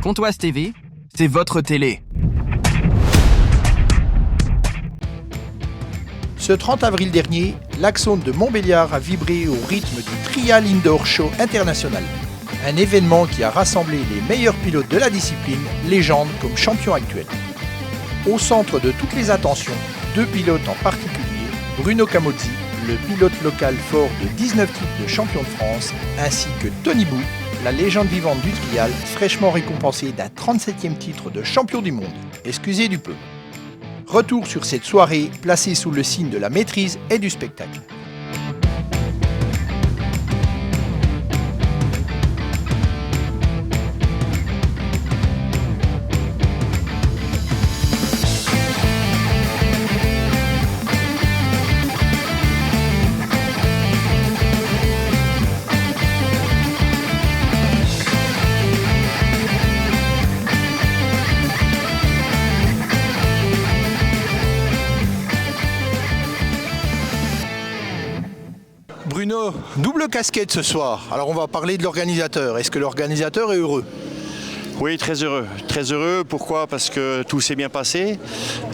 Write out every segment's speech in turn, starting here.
Pontoise TV, c'est votre télé. Ce 30 avril dernier, l'Axone de Montbéliard a vibré au rythme du Trial Indoor Show International. Un événement qui a rassemblé les meilleurs pilotes de la discipline, légendes comme champions actuels. Au centre de toutes les attentions, deux pilotes en particulier, Bruno Camozzi, le pilote local fort de 19 titres de champion de France, ainsi que Tony Bou, la légende vivante du trial, fraîchement récompensé d'un 37e titre de champion du monde. Excusez du peu. Retour sur cette soirée placée sous le signe de la maîtrise et du spectacle. Bruno, double casquette ce soir. Alors on va parler de l'organisateur. Est-ce que l'organisateur est heureux ? Oui, très heureux. Très heureux. Pourquoi ? Parce que tout s'est bien passé.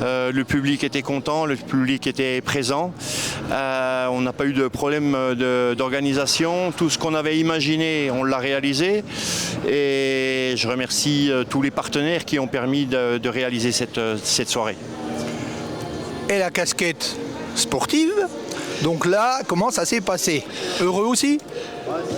Le public était content, le public était présent. On n'a pas eu de problème d'organisation. Tout ce qu'on avait imaginé, on l'a réalisé. Et je remercie tous les partenaires qui ont permis de réaliser cette soirée. Et la casquette sportive ? Donc là, comment ça s'est passé ? Heureux aussi ?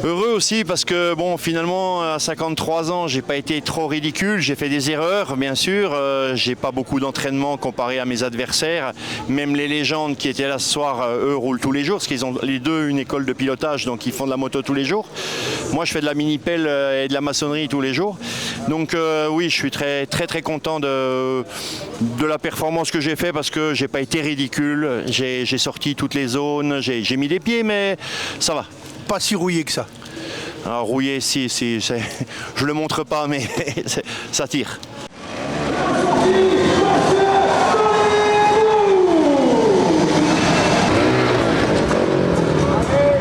Heureux aussi parce que bon, finalement à 53 ans j'ai pas été trop ridicule, j'ai fait des erreurs bien sûr, j'ai pas beaucoup d'entraînement comparé à mes adversaires, même les légendes qui étaient là ce soir, eux roulent tous les jours parce qu'ils ont les deux une école de pilotage donc ils font de la moto tous les jours. Moi je fais de la mini-pelle et de la maçonnerie tous les jours. Donc oui, je suis très content de la performance que j'ai fait parce que j'ai pas été ridicule, j'ai sorti toutes les zones, j'ai mis des pieds mais ça va. Pas si rouillé que ça. Alors, rouillé, si, je le montre pas, mais ça tire.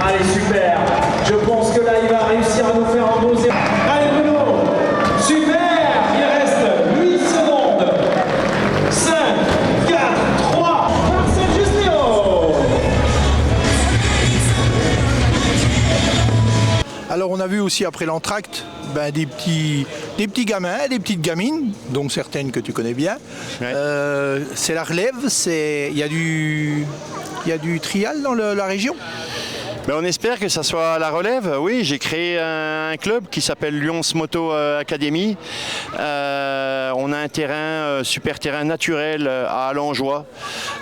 Allez, super. Je pense que là, il va réussir à nous faire un beau zéro. Allez, Bruno. Super. Il reste 8 secondes. 5, 4, 3. Marcel Justino. Alors on a vu aussi après l'entracte des petits gamins, des petites gamines, dont certaines que tu connais bien. Ouais. C'est la relève, il y a du trial dans la région. Ben, on espère que ça soit la relève. Oui, j'ai créé un club qui s'appelle Lyons Moto Academy. On a un terrain, super terrain naturel à Allenjoie,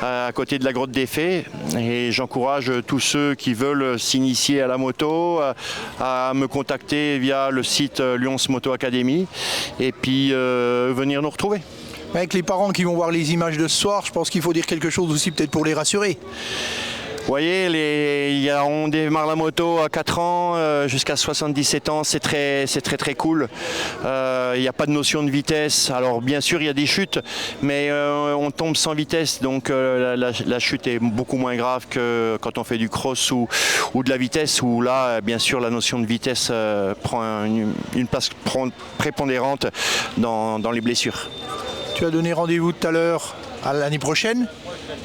à côté de la Grotte des Fées. Et j'encourage tous ceux qui veulent s'initier à la moto à me contacter via le site Lyons Moto Academy et puis venir nous retrouver. Avec les parents qui vont voir les images de ce soir, je pense qu'il faut dire quelque chose aussi peut-être pour les rassurer. Vous voyez, on démarre la moto à 4 ans jusqu'à 77 ans, c'est très cool. Il n'y a pas de notion de vitesse. Alors bien sûr il y a des chutes, mais on tombe sans vitesse, donc la chute est beaucoup moins grave que quand on fait du cross ou de la vitesse, où là bien sûr la notion de vitesse prend une place prépondérante dans les blessures. Tu as donné rendez-vous tout à l'heure à l'année prochaine,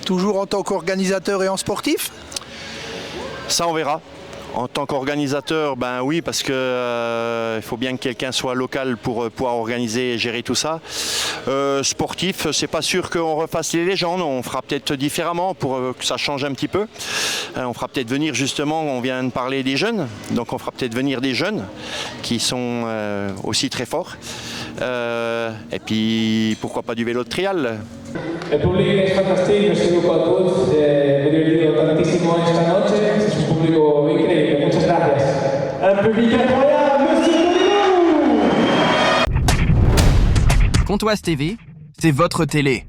toujours en tant qu'organisateur et en sportif ? Ça on verra. En tant qu'organisateur, ben oui, parce que il faut bien que quelqu'un soit local pour pouvoir organiser et gérer tout ça. Sportif, c'est pas sûr qu'on refasse les légendes, on fera peut-être différemment pour que ça change un petit peu. On fera peut-être venir justement, on vient de parler des jeunes, donc on fera peut-être venir des jeunes qui sont aussi très forts. Et puis pourquoi pas du vélo de trial. El público es fantástico, estoy con todos. Me he divertido tantísimo esta noche. Es un público increíble. Muchas gracias. Un public incroyable, monsieur Tony Bou. Pontoise TV, c'est votre télé.